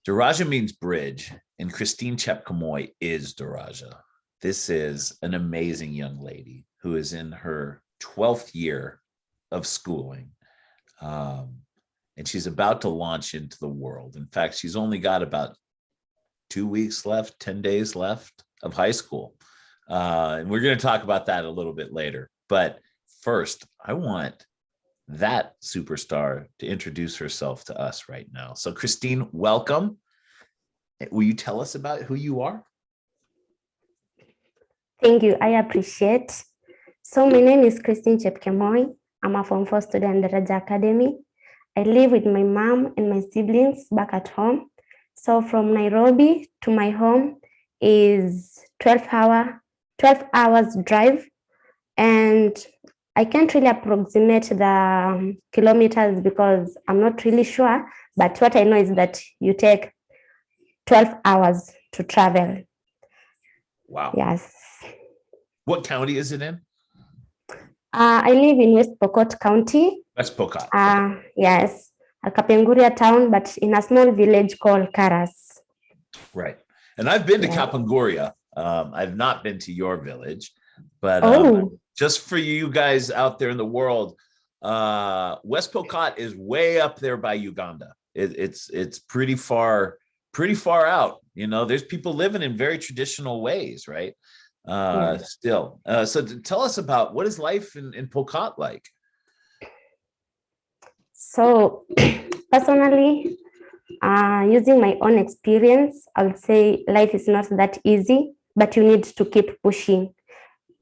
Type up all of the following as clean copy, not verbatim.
Daraja means bridge, and Chistine Chepkamoy is Daraja. This is an amazing young lady who is in her 12th year of schooling. And she's about to launch into the world. In fact, she's only got about 2 weeks left, 10 days left of high school. And we're going to talk about that a little bit later. But first, I want that superstar to introduce herself to us right now. So Chistine, welcome. Will you tell us about who you are? Thank you. I appreciate. So my name is Chistine Chepkamoy. I'm a Form 4 student at Daraja Academy. I live with my mom and my siblings back at home. So from Nairobi to my home is 12 hours drive. And I can't really approximate the kilometers because I'm not really sure. But what I know is that you take 12 hours to travel. Wow. Yes. What county is it in? I live in West Pokot County. West Pokot. Yes, a Kapenguria town, but in a small village called Karas. Right. And I've been to Kapenguria. I've not been to your village, but just for you guys out there in the world, West Pokot is way up there by Uganda. It's pretty far out. You know, there's people living in very traditional ways, right? Still. So tell us about what is life in Pokot like? So personally, using my own experience, I would say life is not that easy, but you need to keep pushing.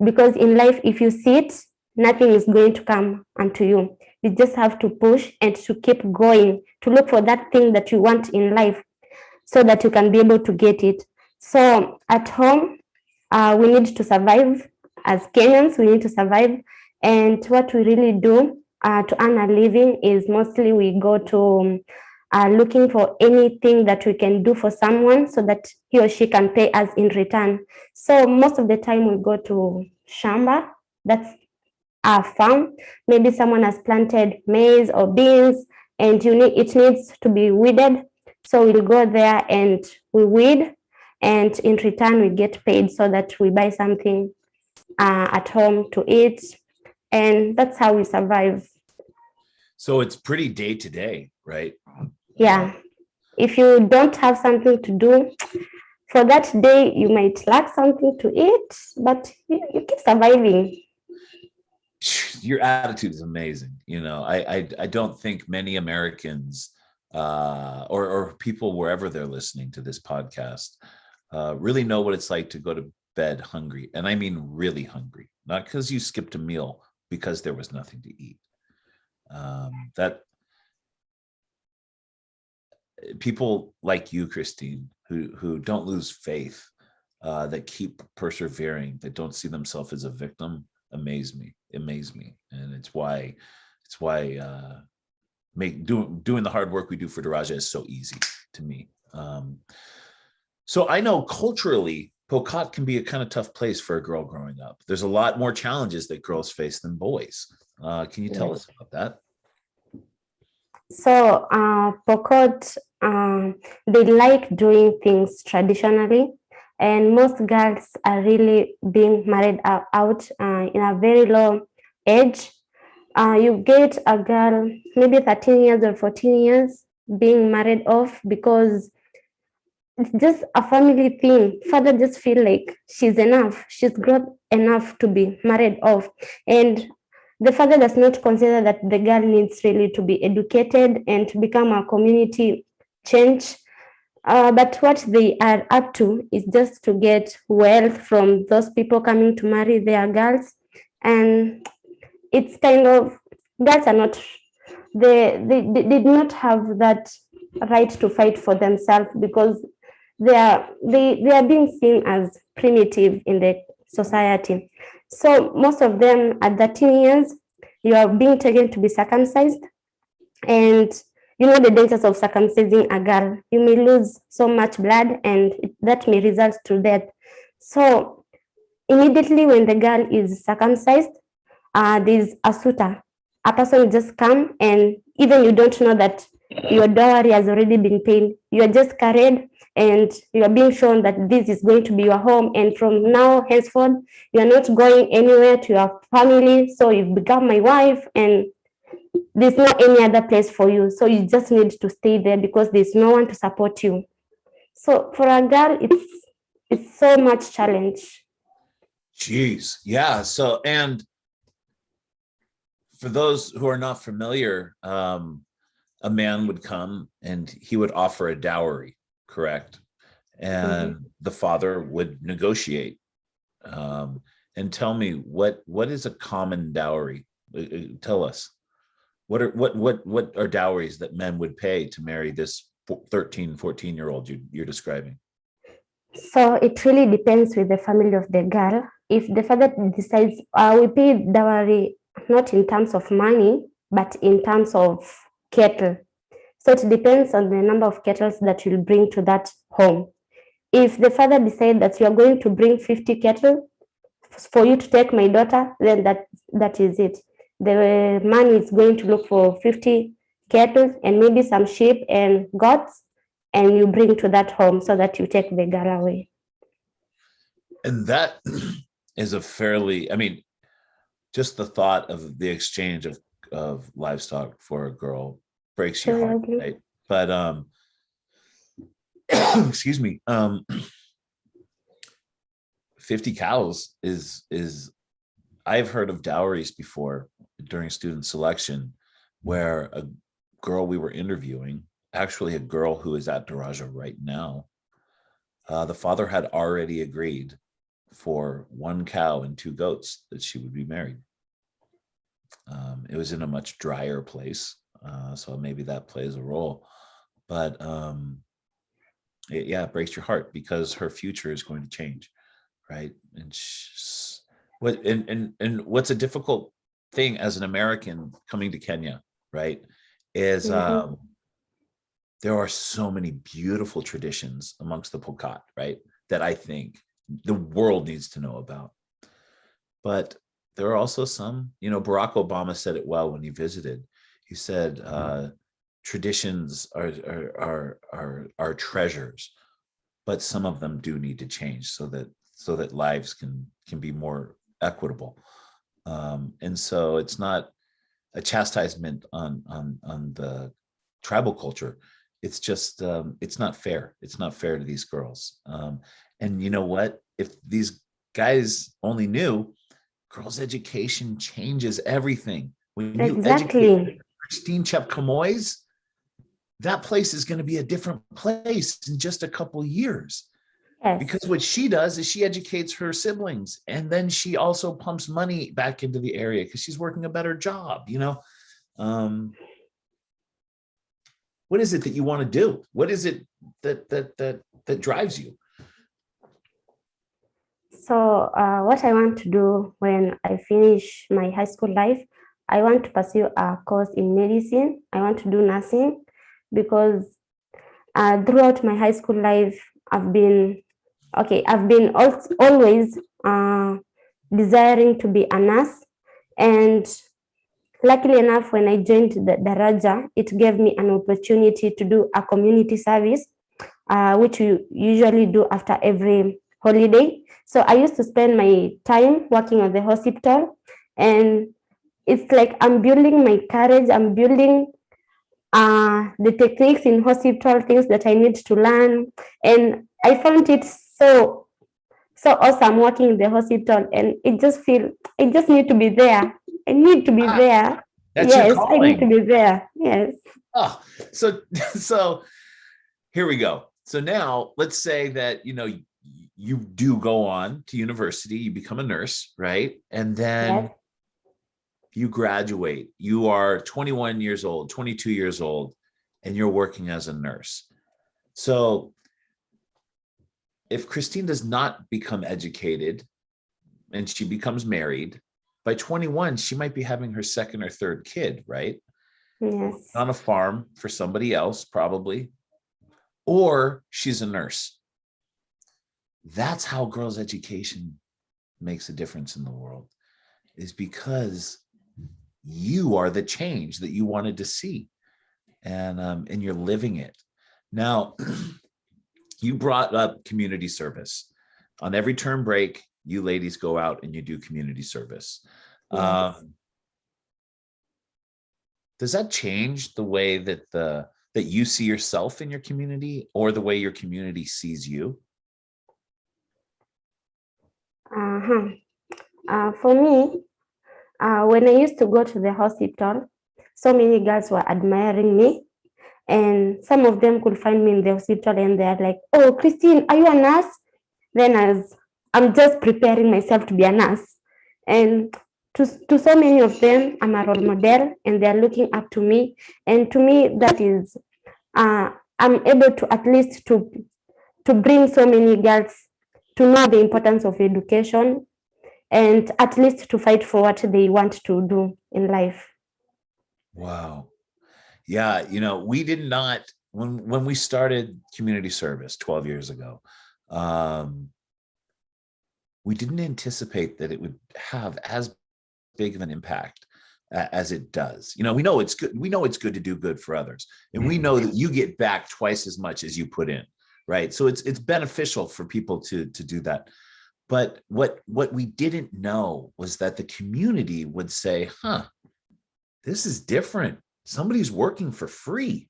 Because in life, if you sit, nothing is going to come unto you. You just have to push and to keep going, to look for that thing that you want in life so that you can be able to get it. So at home, we need to survive. As Kenyans, we need to survive. And what we really do to earn a living is mostly we go to looking for anything that we can do for someone so that he or she can pay us in return. So most of the time we go to shamba, that's our farm. Maybe someone has planted maize or beans and it needs to be weeded. So we'll go there and we weed, and in return we get paid so that we buy something at home to eat, and that's how we survive. So it's pretty day to day, right? Yeah. If you don't have something to do for that day, you might lack something to eat, but you keep surviving. Your attitude is amazing. You know, I don't think many Americans or people wherever they're listening to this podcast really know what it's like to go to bed hungry. And I mean really hungry, not because you skipped a meal, because there was nothing to eat. That people like you, Chistine, who don't lose faith, that keep persevering, that don't see themselves as a victim, amaze me. And it's why doing the hard work we do for Daraja is so easy to me. So I know culturally, Pokot can be a kind of tough place for a girl growing up. There's a lot more challenges that girls face than boys. Can you tell us about that? So Pokot, they like doing things traditionally, and most girls are really being married out in a very low age. You get a girl maybe 13 years or 14 years being married off because it's just a family thing. Father just feel like she's enough. She's grown enough to be married off. And the father does not consider that the girl needs really to be educated and to become a community change. But what they are up to is just to get wealth from those people coming to marry their girls. And it's kind of, girls are not, they did not have that right to fight for themselves because they are being seen as primitive in the society. So most of them at 13 years, you are being taken to be circumcised, and you know the dangers of circumcising a girl. You may lose so much blood, and that may result to death. So immediately when the girl is circumcised, there's a suitor. A person will just come, and even you don't know that your dowry has already been paid. You are just carried and you are being shown that this is going to be your home. And from now henceforth, you are not going anywhere to your family. So you've become my wife and there's no any other place for you. So you just need to stay there because there's no one to support you. So for a girl, it's so much challenge. Jeez. Yeah. So, and for those who are not familiar, a man would come and he would offer a dowry, correct? And the father would negotiate. And tell me, what is a common dowry? Tell us. What are dowries that men would pay to marry this 13, 14-year-old you're describing? So it really depends with the family of the girl. If the father decides, we pay dowry not in terms of money, but in terms of cattle. So it depends on the number of cattle that you'll bring to that home. If the father decides that you are going to bring 50 cattle for you to take my daughter, then that is it. The man is going to look for 50 cattle and maybe some sheep and goats, and you bring to that home so that you take the girl away. And that is a fairly, I mean, just the thought of the exchange of livestock for a girl breaks your heart, right? But excuse me, 50 cows is I've heard of dowries before during student selection where a girl we were interviewing, actually a girl who is at Daraja right now, the father had already agreed for 1 cow and 2 goats that she would be married. It was in a much drier place, so maybe that plays a role. But it breaks your heart because her future is going to change, right? And what's a difficult thing as an American coming to Kenya, right, is there are so many beautiful traditions amongst the Pokot, right, that I think the world needs to know about. But there are also some, Barack Obama said it well when he visited. He said, traditions are treasures, but some of them do need to change so that lives can be more equitable. And so it's not a chastisement on the tribal culture. It's just it's not fair. It's not fair to these girls. And you know what? If these guys only knew, girls' education changes everything. When you educate Chistine Chepkamoys, that place is going to be a different place in just a couple years. Yes. Because what she does is she educates her siblings, and then she also pumps money back into the area because she's working a better job. What is it that you want to do? What is it that drives you? So what I want to do when I finish my high school life, I want to pursue a course in medicine. I want to do nursing because throughout my high school life, I've been always desiring to be a nurse. And luckily enough, when I joined the Daraja, it gave me an opportunity to do a community service, which we usually do after every holiday. So I used to spend my time working at the hospital, and it's like I'm building my courage. I'm building the techniques in hospital, things that I need to learn. And I found it so awesome working in the hospital, and I just need to be there. I need to be there. That's your calling. I need to be there. Yes. Oh, so here we go. So now let's say that, you do go on to university, you become a nurse, right? And then you graduate. You are 21 years old, 22 years old, and you're working as a nurse. So if Chistine does not become educated and she becomes married, by 21, she might be having her second or third kid, right? Yes. On a farm for somebody else, probably. Or she's a nurse. That's how girls' education makes a difference in the world, is because you are the change that you wanted to see. and you're living it. Now, you brought up community service. On every term break, you ladies go out and you do community service. Yes. Does that change the way that you see yourself in your community, or the way your community sees you? For me, when I used to go to the hospital, so many girls were admiring me, and some of them could find me in the hospital and they're like, "Oh, Christine, are you a nurse?" Then I'm just preparing myself to be a nurse. And to so many of them, I'm a role model and they're looking up to me. And to me, that is, I'm able to at least to bring so many girls to know the importance of education, and at least to fight for what they want to do in life. Wow. Yeah, we did not, when we started community service 12 years ago, we didn't anticipate that it would have as big of an impact as it does. We know it's good. We know it's good to do good for others, and we know that you get back twice as much as you put in, right? So it's beneficial for people to do that. But what we didn't know was that the community would say, "Huh, this is different. Somebody's working for free."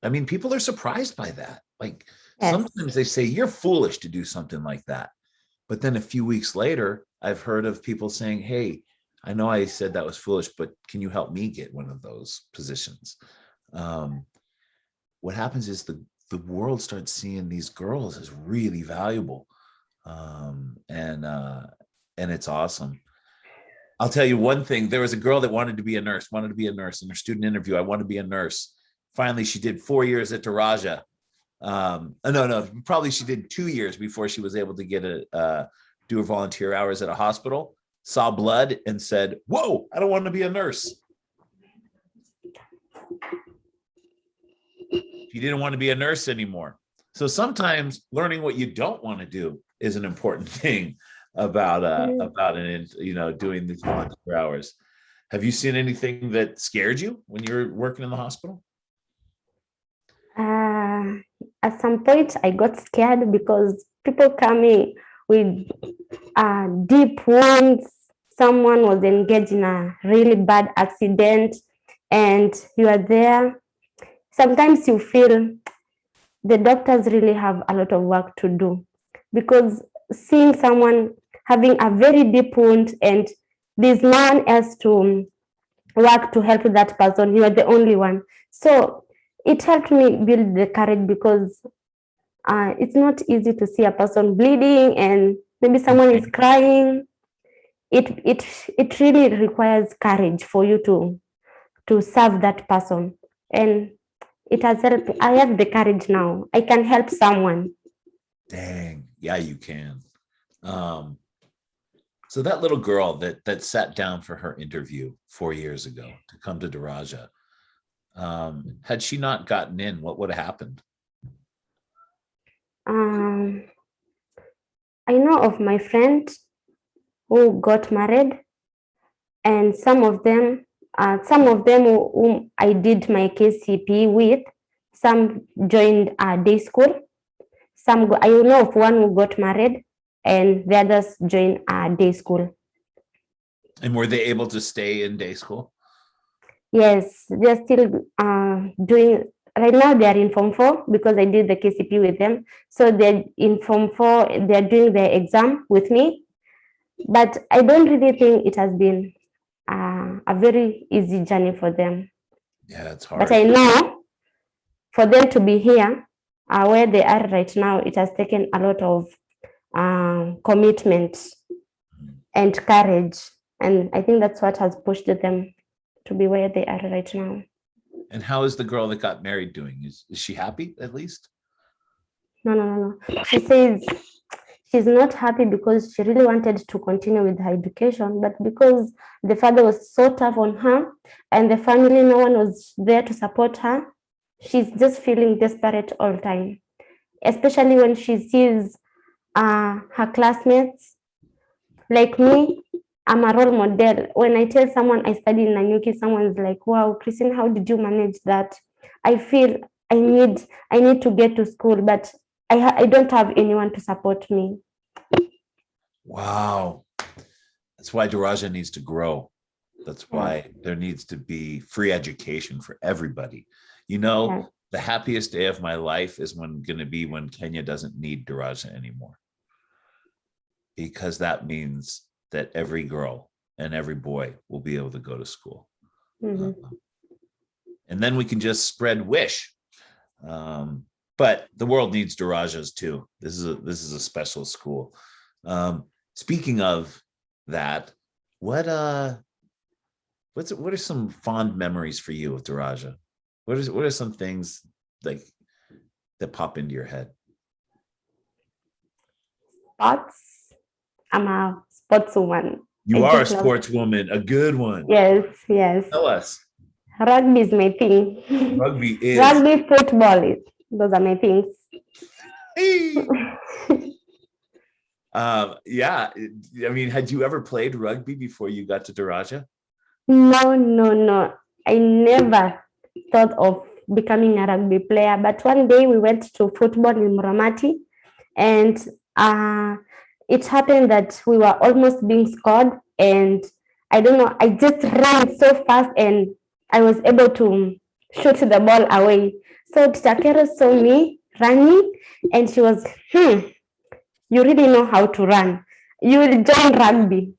I mean, people are surprised by that. Like, Yes. Sometimes they say, "You're foolish to do something like that." But then a few weeks later, I've heard of people saying, "Hey, I know I said that was foolish, but can you help me get one of those positions?" What happens is the world starts seeing these girls as really valuable. And it's awesome. I'll tell you one thing. There was a girl that wanted to be a nurse in her student interview. "I want to be a nurse." Finally, she did 4 years at Daraja. No, probably she did 2 years before she was able to get do her volunteer hours at a hospital, saw blood and said, "Whoa, I don't want to be a nurse." She didn't want to be a nurse anymore. So sometimes learning what you don't want to do is an important thing about doing these volunteer hours. Have you seen anything that scared you when you were working in the hospital? At some point, I got scared because people coming with deep wounds. Someone was engaged in a really bad accident, and you are there. Sometimes you feel the doctors really have a lot of work to do, because seeing someone having a very deep wound and there's no one else to work to help that person, you are the only one. So it helped me build the courage, because it's not easy to see a person bleeding and maybe someone is crying. It really requires courage for you to serve that person, and it has helped. I have the courage now. I can help someone. Dang, yeah, you can. So that little girl that sat down for her interview 4 years ago to come to Daraja, had she not gotten in, what would have happened? I know of my friend who got married, and some of them whom I did my KCP with, some joined day school. I know of one who got married, and the others joined day school. And were they able to stay in day school? Yes, they're still doing. Right now, they are in Form 4 because I did the KCP with them. So they're in Form 4, they're doing their exam with me. But I don't really think it has been a very easy journey for them. Yeah, it's hard. But I know for them to be here, where they are right now, it has taken a lot of commitment and courage. And I think that's what has pushed them to be where they are right now. And how is the girl that got married doing? Is she happy at least? No. She says she's not happy because she really wanted to continue with her education, but because the father was so tough on her and the family, no one was there to support her, she's just feeling desperate all the time, especially when she sees her classmates like me. I'm a role model. When I tell someone I study in Nanyuki, someone's like, wow, Christine, how did you manage that? I feel I need to get to school, but I don't have anyone to support me. Wow. That's why Daraja needs to grow. That's why there needs to be free education for everybody. You know, Yeah. the happiest day of my life is going to be when Kenya doesn't need Daraja anymore, because that means that every girl and every boy will be able to go to school. And then we can just spread wish. But the world needs Darajas too. This is a special school. Speaking of that, what are some fond memories for you of Daraja? What are some things like that pop into your head? Sports. I'm a sportswoman. You I are a just love. sportswoman, a good one. Yes, yes. Tell us. Rugby is my thing. Rugby is. Rugby, football is. Those are my things. Yeah. I mean, had you ever played rugby before you got to Daraja? No. I never thought of becoming a rugby player. But one day we went to football in Muramati, and it happened that we were almost being scored. And I don't know, I just ran so fast and I was able to shoot the ball away. So Takero saw me running and she was, you really know how to run. You will join rugby.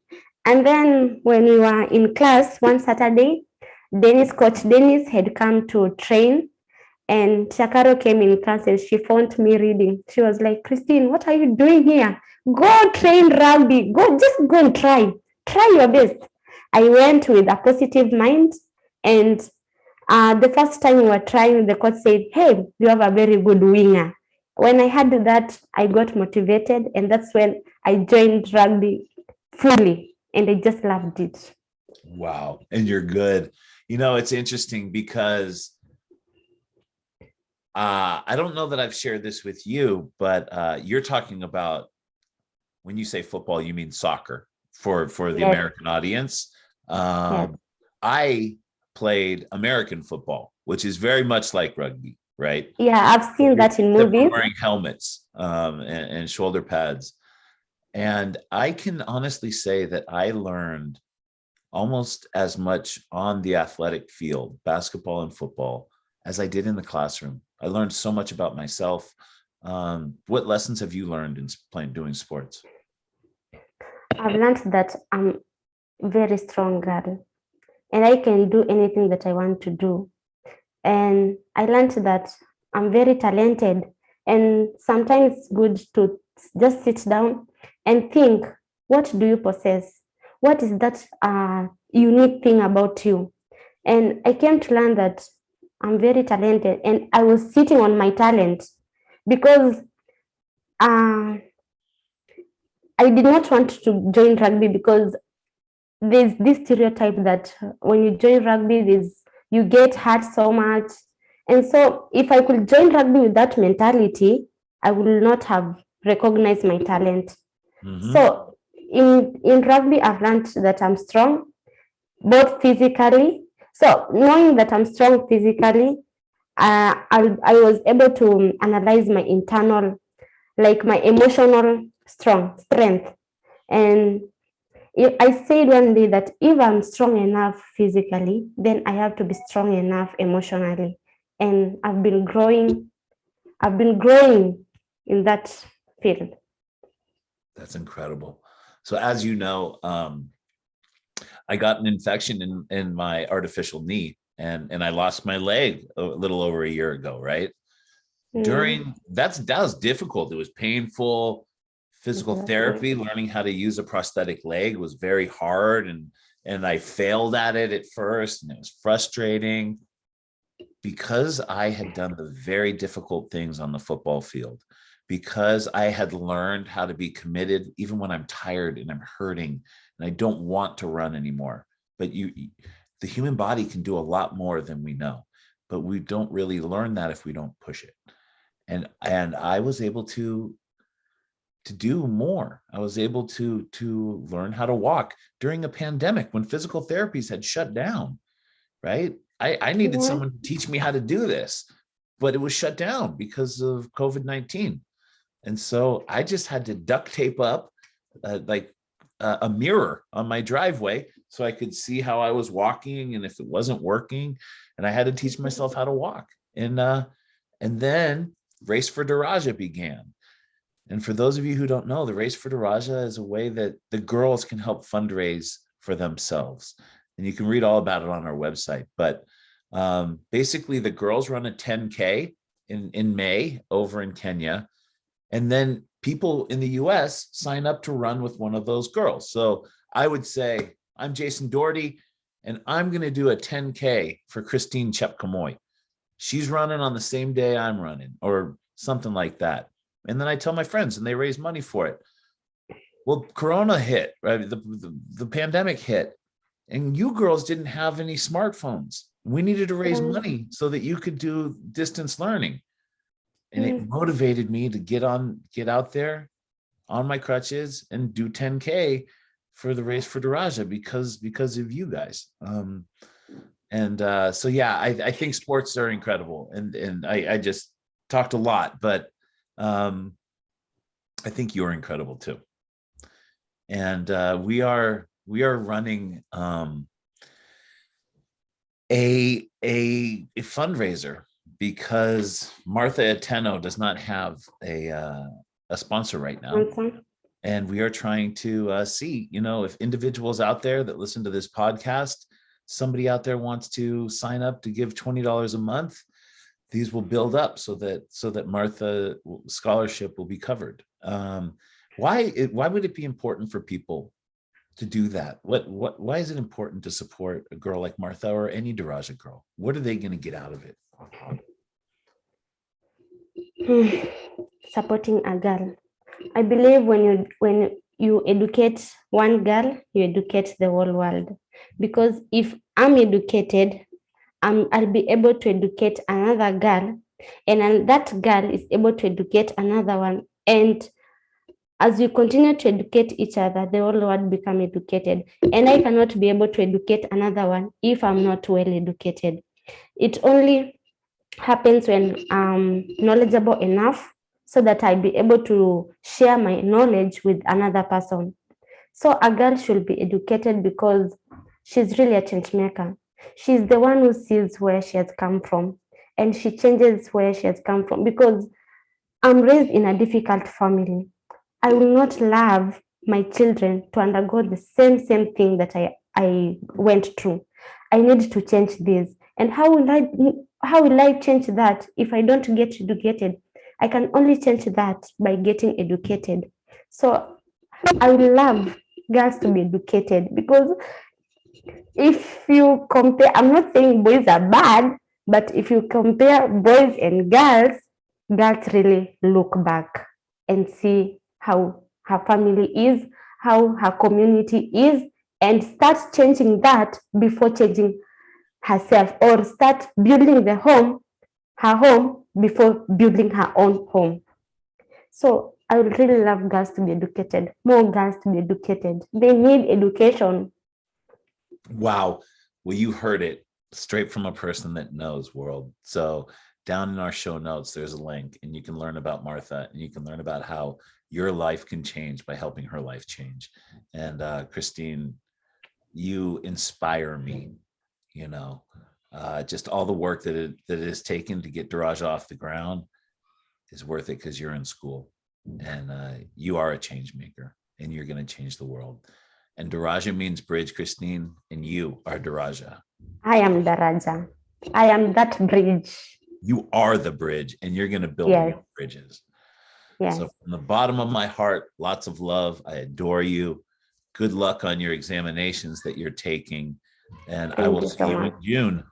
And then when we were in class one Saturday, Coach Dennis had come to train, and Chakaro came in class and she found me reading. She was like, Christine, what are you doing here? Go train rugby. Just go and try. Try your best. I went with a positive mind, and the first time we were trying, the coach said, hey, you have a very good winger. When I heard that, I got motivated, and that's when I joined rugby fully, and I just loved it. Wow. And you're good. You know, it's interesting because I don't know that I've shared this with you, but you're talking about, when you say football, you mean soccer for the Yes. American audience. Yes. I played American football, which is very much like rugby, right? Yeah, I've seen that in Except movies. wearing helmets and shoulder pads. And I can honestly say that I learned almost as much on the athletic field, basketball and football, as I did in the classroom. I learned so much about myself. What lessons have you learned in doing sports? I've learned that I'm a very strong girl and I can do anything that I want to do. And I learned that I'm very talented, and sometimes it's good to just sit down and think, what do you possess? What is that unique thing about you? And I came to learn that I'm very talented, and I was sitting on my talent because I did not want to join rugby because there's this stereotype that when you join rugby, you get hurt so much. And so if I could join rugby with that mentality, I would not have recognized my talent. Mm-hmm. So in rugby, I've learned that I'm strong, both physically. So knowing that I'm strong physically, I was able to analyze my internal, like my emotional strength. And I said one day that if I'm strong enough physically, then I have to be strong enough emotionally. And I've been growing in that field. That's incredible. So as you know, I got an infection in my artificial knee, and I lost my leg a little over a year ago, right? That was difficult. It was painful. Physical therapy, learning how to use a prosthetic leg was very hard, and I failed at it at first, and it was frustrating because I had done the very difficult things on the football field, because I had learned how to be committed even when I'm tired and I'm hurting and I don't want to run anymore. But the human body can do a lot more than we know, but we don't really learn that if we don't push it. And I was able to do more. I was able to learn how to walk during a pandemic when physical therapies had shut down, right? I needed Yeah. someone to teach me how to do this, but it was shut down because of COVID-19. And so I just had to duct tape up like a mirror on my driveway so I could see how I was walking and if it wasn't working. And I had to teach myself how to walk. And then Race for Daraja began. And for those of you who don't know, the Race for Daraja is a way that the girls can help fundraise for themselves. And you can read all about it on our website. But basically, the girls run a 10K in May over in Kenya. And then people in the US sign up to run with one of those girls. So I would say, I'm Jason Doherty, and I'm going to do a 10K for Chistine Chepkamoi. She's running on the same day I'm running, or something like that. And then I tell my friends and they raise money for it. Well, Corona hit, right? The pandemic hit, and you girls didn't have any smartphones. We needed to raise money so that you could do distance learning. And it motivated me to get out there on my crutches and do 10K for the Race for Daraja because of you guys. So yeah, I think sports are incredible, and I just talked a lot, but I think you're incredible too. And we are running a fundraiser because Martha Ateno does not have a sponsor right now. And we are trying to see, if individuals out there that listen to this podcast, somebody out there wants to sign up to give $20 a month, these will build up so that Martha scholarship will be covered. Why would it be important for people to do that? Why is it important to support a girl like Martha or any Daraja girl? What are they going to get out of it? Supporting a girl. I believe when you educate one girl, you educate the whole world. Because if I'm educated, I'll be able to educate another girl, and that girl is able to educate another one. And as we continue to educate each other, the whole world become educated. And I cannot be able to educate another one if I'm not well educated. It only happens when I'm knowledgeable enough so that I'll be able to share my knowledge with another person. So a girl should be educated because she's really a change maker. She's the one who sees where she has come from, and she changes where she has come from. Because I'm raised in a difficult family. I will not love my children to undergo the same thing that I went through. I need to change this. And how will I change that if I don't get educated? I can only change that by getting educated. So I would love girls to be educated, because if you compare, I'm not saying boys are bad, but if you compare boys and girls really look back and see how her family is, how her community is, and start changing that before changing herself, or start building her home before building her own home. So I would really love girls to be educated, more girls to be educated. They need education. Wow. Well, you heard it straight from a person that knows, world. So down in our show notes, there's a link, and you can learn about Martha, and you can learn about how your life can change by helping her life change. And Chistine, you inspire me. Just all the work that it has taken to get Daraja off the ground is worth it because you're in school, and you are a change maker, and you're going to change the world. And Daraja means bridge, Chistine, and you are Daraja. I am Daraja. I am that bridge. You are the bridge, and you're going to build more bridges. Yes. So from the bottom of my heart, lots of love. I adore you. Good luck on your examinations that you're taking. And I will see you in June.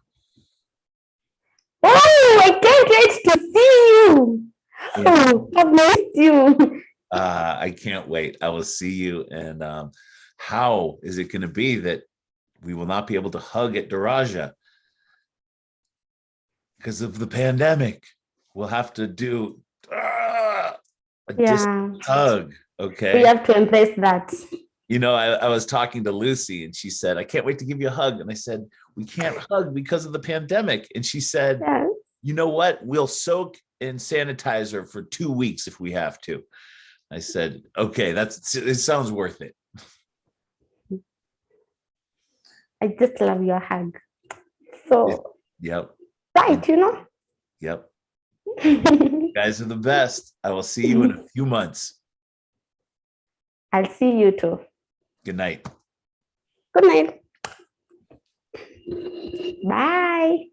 Oh, I can't wait to see you. Oh, I've missed you. I can't wait. I will see you. And how is it going to be that we will not be able to hug at Daraja because of the pandemic? We'll have to do A Yeah. distant hug. We Okay. have to embrace that. I was talking to Lucy and she said, I can't wait to give you a hug. And I said, we can't hug because of the pandemic. And she said, Yeah. you know what? We'll soak in sanitizer for 2 weeks if we have to. I said, okay, it sounds worth it. I just love your hug. So, Yep. right, Yep. You guys are the best. I will see you in a few months. I'll see you too. Good night. Good night. Bye.